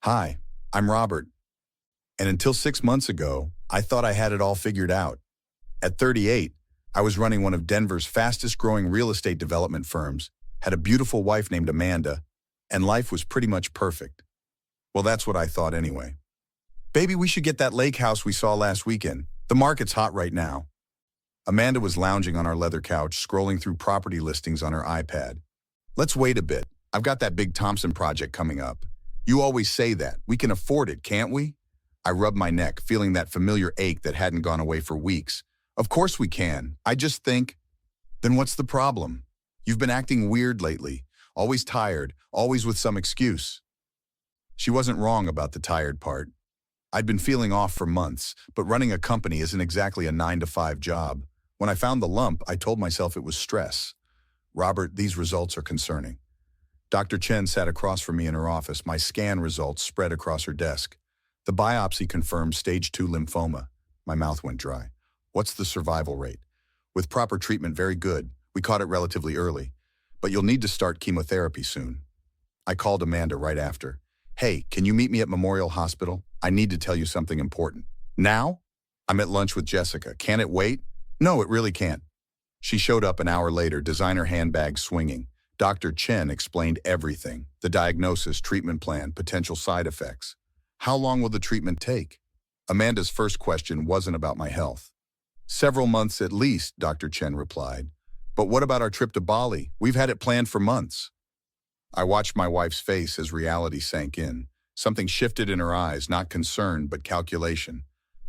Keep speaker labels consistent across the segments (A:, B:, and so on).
A: Hi, I'm Robert, and until 6 months ago, I thought I had it all figured out. At 38, I was running one of Denver's fastest growing real estate development firms, had a beautiful wife named Amanda, and life was pretty much perfect. Well, that's what I thought anyway. Baby, we should get that lake house we saw last weekend. The market's hot right now. Amanda was lounging on our leather couch, scrolling through property listings on her iPad. Let's wait a bit. I've got that big Thompson project coming up. You always say that. We can afford it, can't we? I rubbed my neck, feeling that familiar ache that hadn't gone away for weeks. Of course we can. I just think, then what's the problem? You've been acting weird lately, always tired, always with some excuse. She wasn't wrong about the tired part. I'd been feeling off for months, but running a company isn't exactly a 9-to-5 job. When I found the lump, I told myself it was stress. Robert, these results are concerning. Dr. Chen sat across from me in her office, my scan results spread across her desk. The biopsy confirmed stage 2 lymphoma. My mouth went dry. What's the survival rate? With proper treatment, very good. We caught it relatively early. But you'll need to start chemotherapy soon. I called Amanda right after. Hey, can you meet me at Memorial Hospital? I need to tell you something important. Now? I'm at lunch with Jessica. Can it wait? No, it really can't. She showed up an hour later, designer handbag swinging. Dr. Chen explained everything. The diagnosis, treatment plan, potential side effects. How long will the treatment take? Amanda's first question wasn't about my health. Several months at least, Dr. Chen replied. But what about our trip to Bali? We've had it planned for months. I watched my wife's face as reality sank in. Something shifted in her eyes, not concern, but calculation.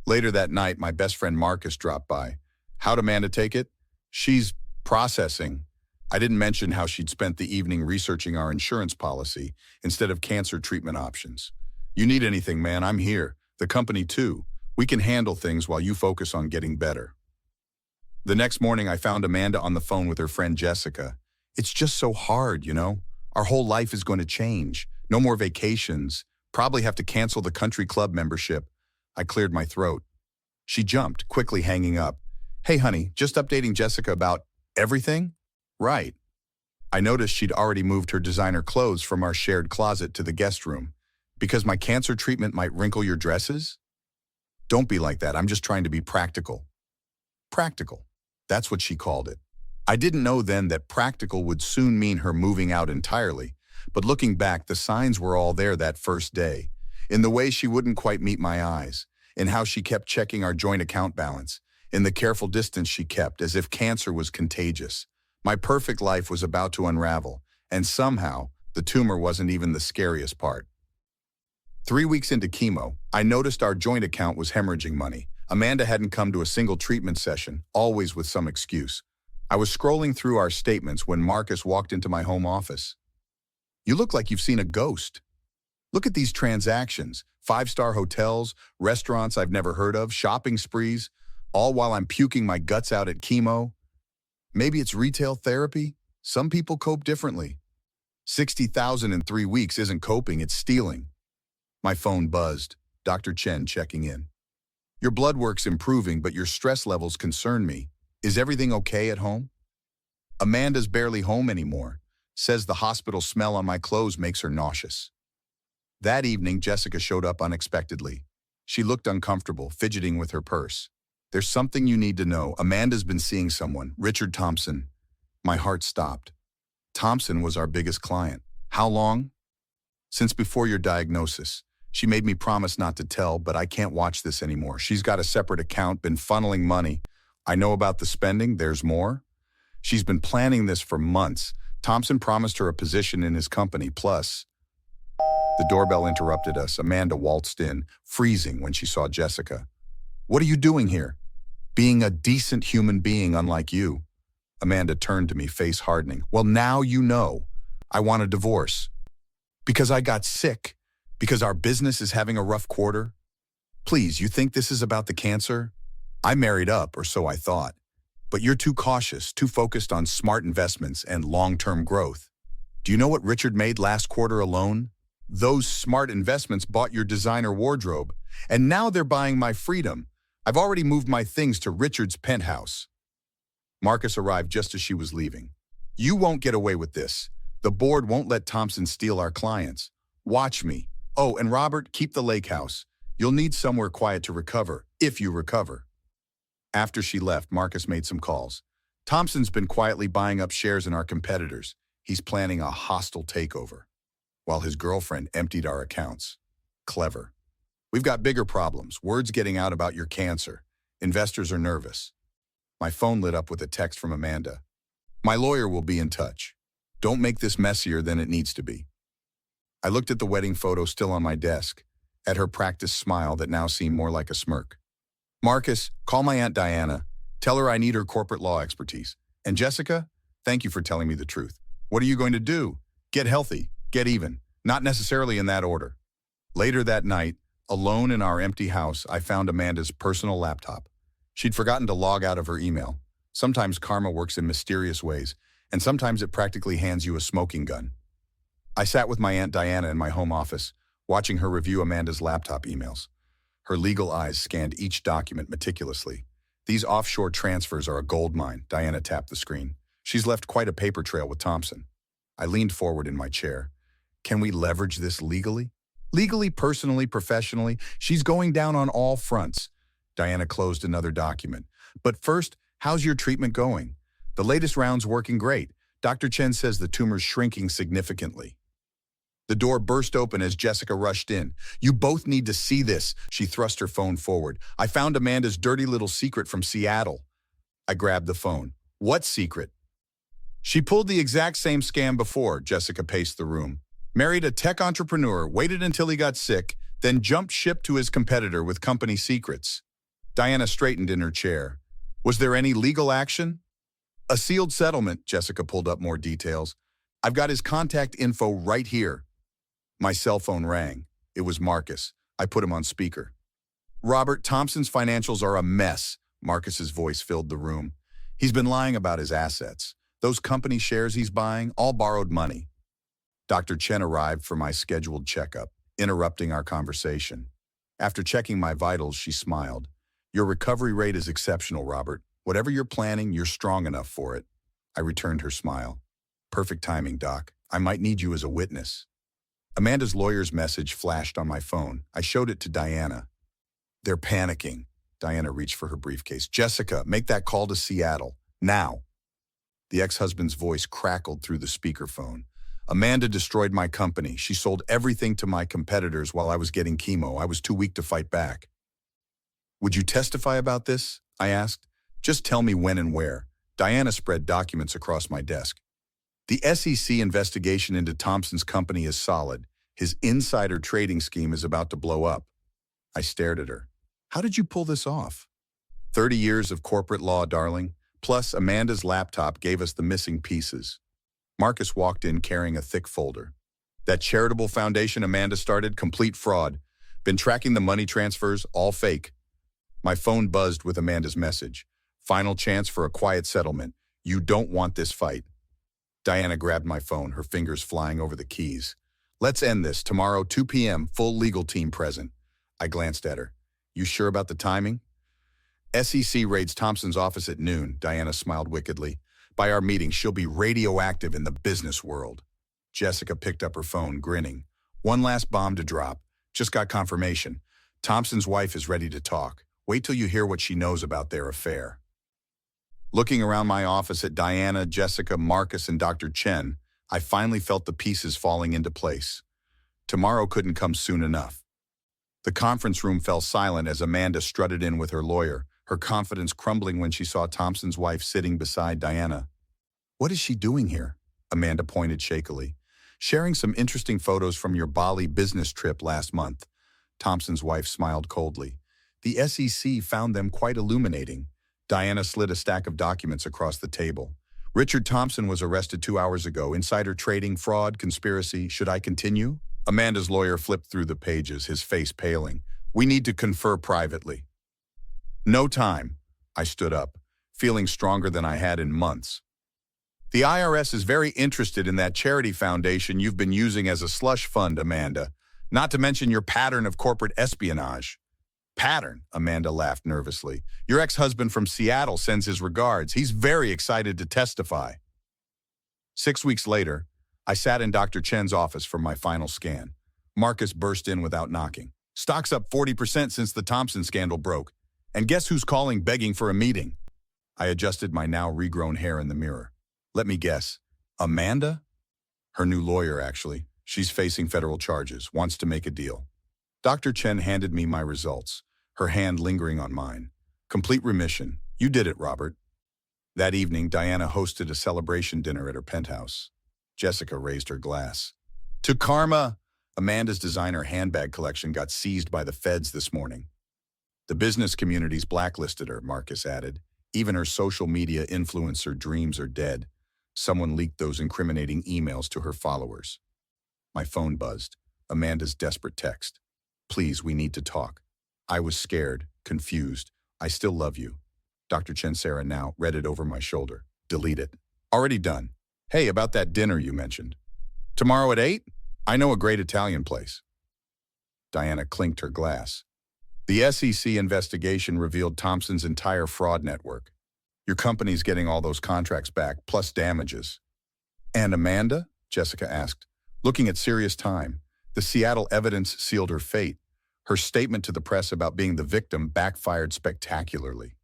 A: Later that night, my best friend Marcus dropped by. How'd Amanda take it? She's processing. I didn't mention how she'd spent the evening researching our insurance policy instead of cancer treatment options. You need anything, man, I'm here. The company too. We can handle things while you focus on getting better. The next morning, I found Amanda on the phone with her friend Jessica. It's just so hard, you know? Our whole life is going to change. No more vacations. Probably have to cancel the country club membership. I cleared my throat. She jumped, quickly hanging up. Hey, honey, just updating Jessica about everything? Right. I noticed she'd already moved her designer clothes from our shared closet to the guest room. Because my cancer treatment might wrinkle your dresses? Don't be like that. I'm just trying to be practical. Practical. That's what she called it. I didn't know then that practical would soon mean her moving out entirely, but looking back, the signs were all there that first day. In the way she wouldn't quite meet my eyes, in how she kept checking our joint account balance, in the careful distance she kept as if cancer was contagious. My perfect life was about to unravel, and somehow, the tumor wasn't even the scariest part. 3 weeks into chemo, I noticed our joint account was hemorrhaging money. Amanda hadn't come to a single treatment session, always with some excuse. I was scrolling through our statements when Marcus walked into my home office. You look like you've seen a ghost. Look at these transactions, 5-star hotels, restaurants I've never heard of, shopping sprees, all while I'm puking my guts out at chemo. Maybe it's retail therapy? Some people cope differently. 60,000 in 3 weeks isn't coping, it's stealing. My phone buzzed. Dr. Chen checking in. Your blood work's improving, but your stress levels concern me. Is everything okay at home? Amanda's barely home anymore. Says the hospital smell on my clothes makes her nauseous. That evening, Jessica showed up unexpectedly. She looked uncomfortable, fidgeting with her purse. There's something you need to know. Amanda's been seeing someone, Richard Thompson. My heart stopped. Thompson was our biggest client. How long? Since before your diagnosis. She made me promise not to tell, but I can't watch this anymore. She's got a separate account, been funneling money. I know about the spending, there's more. She's been planning this for months. Thompson promised her a position in his company, plus... The doorbell interrupted us. Amanda waltzed in, freezing when she saw Jessica. What are you doing here? Being a decent human being unlike you. Amanda turned to me, face hardening. Well, now you know. I want a divorce. Because I got sick. Because our business is having a rough quarter. Please, you think this is about the cancer? I married up, or so I thought. But you're too cautious, too focused on smart investments and long-term growth. Do you know what Richard made last quarter alone? Those smart investments bought your designer wardrobe, and now they're buying my freedom. I've already moved my things to Richard's penthouse. Marcus arrived just as she was leaving. You won't get away with this. The board won't let Thompson steal our clients. Watch me. Oh, and Robert, keep the lake house. You'll need somewhere quiet to recover, if you recover. After she left, Marcus made some calls. Thompson's been quietly buying up shares in our competitors. He's planning a hostile takeover, while his girlfriend emptied our accounts. Clever. We've got bigger problems. Word's getting out about your cancer. Investors are nervous. My phone lit up with a text from Amanda. My lawyer will be in touch. Don't make this messier than it needs to be. I looked at the wedding photo still on my desk, at her practiced smile that now seemed more like a smirk. Marcus, call my Aunt Diana. Tell her I need her corporate law expertise. And Jessica, thank you for telling me the truth. What are you going to do? Get healthy, get even. Not necessarily in that order. Later that night, alone in our empty house, I found Amanda's personal laptop. She'd forgotten to log out of her email. Sometimes karma works in mysterious ways, and sometimes it practically hands you a smoking gun. I sat with my Aunt Diana in my home office, watching her review Amanda's laptop emails. Her legal eyes scanned each document meticulously. These offshore transfers are a goldmine, Diana tapped the screen. She's left quite a paper trail with Thompson. I leaned forward in my chair. Can we leverage this legally? Legally, personally, professionally, she's going down on all fronts. Diana closed another document. But first, how's your treatment going? The latest round's working great. Dr. Chen says the tumor's shrinking significantly. The door burst open as Jessica rushed in. You both need to see this. She thrust her phone forward. I found Amanda's dirty little secret from Seattle. I grabbed the phone. What secret? She pulled the exact same scam before. Jessica paced the room. Married a tech entrepreneur, waited until he got sick, then jumped ship to his competitor with company secrets. Diana straightened in her chair. Was there any legal action? A sealed settlement. Jessica pulled up more details. I've got his contact info right here. My cell phone rang. It was Marcus. I put him on speaker. Robert, Thompson's financials are a mess. Marcus's voice filled the room. He's been lying about his assets. Those company shares he's buying, all borrowed money. Dr. Chen arrived for my scheduled checkup, interrupting our conversation. After checking my vitals, she smiled. Your recovery rate is exceptional, Robert. Whatever you're planning, you're strong enough for it. I returned her smile. Perfect timing, Doc. I might need you as a witness. Amanda's lawyer's message flashed on my phone. I showed it to Diana. They're panicking. Diana reached for her briefcase. Jessica, make that call to Seattle. Now. The ex-husband's voice crackled through the speakerphone. Amanda destroyed my company. She sold everything to my competitors while I was getting chemo. I was too weak to fight back. Would you testify about this? I asked. Just tell me when and where. Diana spread documents across my desk. The SEC investigation into Thompson's company is solid. His insider trading scheme is about to blow up. I stared at her. How did you pull this off? 30 years of corporate law, darling. Plus, Amanda's laptop gave us the missing pieces. Marcus walked in carrying a thick folder. That charitable foundation Amanda started, complete fraud. Been tracking the money transfers, all fake. My phone buzzed with Amanda's message. Final chance for a quiet settlement. You don't want this fight. Diana grabbed my phone, her fingers flying over the keys. Let's end this. Tomorrow, 2 p.m., full legal team present. I glanced at her. You sure about the timing? SEC raids Thompson's office at noon. Diana smiled wickedly. By our meeting, she'll be radioactive in the business world. Jessica picked up her phone, grinning. One last bomb to drop. Just got confirmation. Thompson's wife is ready to talk. Wait till you hear what she knows about their affair. Looking around my office at Diana, Jessica, Marcus, and Dr. Chen, I finally felt the pieces falling into place. Tomorrow couldn't come soon enough. The conference room fell silent as Amanda strutted in with her lawyer, her confidence crumbling when she saw Thompson's wife sitting beside Diana. What is she doing here? Amanda pointed shakily. Sharing some interesting photos from your Bali business trip last month. Thompson's wife smiled coldly. The SEC found them quite illuminating. Diana slid a stack of documents across the table. Richard Thompson was arrested 2 hours ago. Insider trading, fraud, conspiracy. Should I continue? Amanda's lawyer flipped through the pages, his face paling. We need to confer privately. No time. I stood up, feeling stronger than I had in months. The IRS is very interested in that charity foundation you've been using as a slush fund, Amanda. Not to mention your pattern of corporate espionage. Pattern? Amanda laughed nervously. Your ex-husband from Seattle sends his regards. He's very excited to testify. 6 weeks later, I sat in Dr. Chen's office for my final scan. Marcus burst in without knocking. Stock's up 40% since the Thompson scandal broke. And guess who's calling begging for a meeting? I adjusted my now regrown hair in the mirror. Let me guess. Amanda? Her new lawyer, actually. She's facing federal charges, wants to make a deal. Dr. Chen handed me my results, her hand lingering on mine. Complete remission. You did it, Robert. That evening, Diana hosted a celebration dinner at her penthouse. Jessica raised her glass. To karma! Amanda's designer handbag collection got seized by the feds this morning. The business community's blacklisted her, Marcus added. Even her social media influencer dreams are dead. Someone leaked those incriminating emails to her followers. My phone buzzed. Amanda's desperate text. Please, we need to talk. I was scared, confused. I still love you. Dr. Chen Sarah now read it over my shoulder. Delete it. Already done. Hey, about that dinner you mentioned. Tomorrow at 8? I know a great Italian place. Diana clinked her glass. The SEC investigation revealed Thompson's entire fraud network. Your company's getting all those contracts back, plus damages. And Amanda? Jessica asked. Looking at serious time. The Seattle evidence sealed her fate. Her statement to the press about being the victim backfired spectacularly.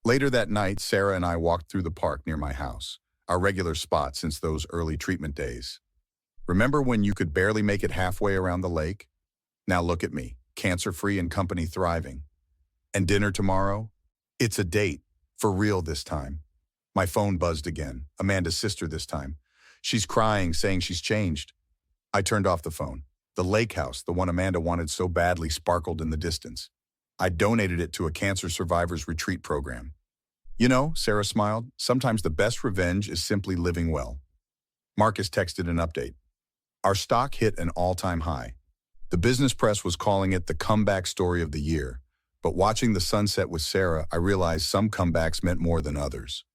A: Later that night, Sarah and I walked through the park near my house, our regular spot since those early treatment days. Remember when you could barely make it halfway around the lake? Now look at me, cancer-free and company thriving. And dinner tomorrow? It's a date, for real this time. My phone buzzed again, Amanda's sister this time. She's crying, saying she's changed. I turned off the phone. The lake house, the one Amanda wanted so badly, sparkled in the distance. I donated it to a cancer survivors retreat program. You know, Sarah smiled, sometimes the best revenge is simply living well. Marcus texted an update. Our stock hit an all-time high. The business press was calling it the comeback story of the year, but watching the sunset with Sarah, I realized some comebacks meant more than others.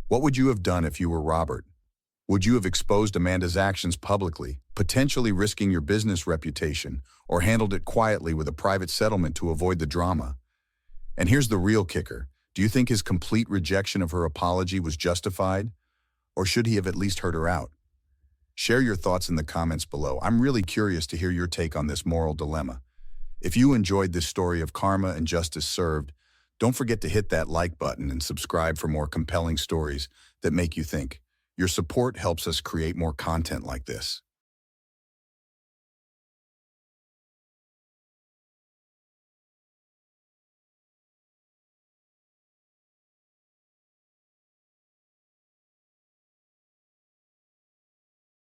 A: What would you have done if you were Robert? Would you have exposed Amanda's actions publicly, potentially risking your business reputation, or handled it quietly with a private settlement to avoid the drama? And here's the real kicker. Do you think his complete rejection of her apology was justified? Or should he have at least heard her out? Share your thoughts in the comments below. I'm really curious to hear your take on this moral dilemma. If you enjoyed this story of karma and justice served, don't forget to hit that like button and subscribe for more compelling stories that make you think. Your support helps us create more content like this.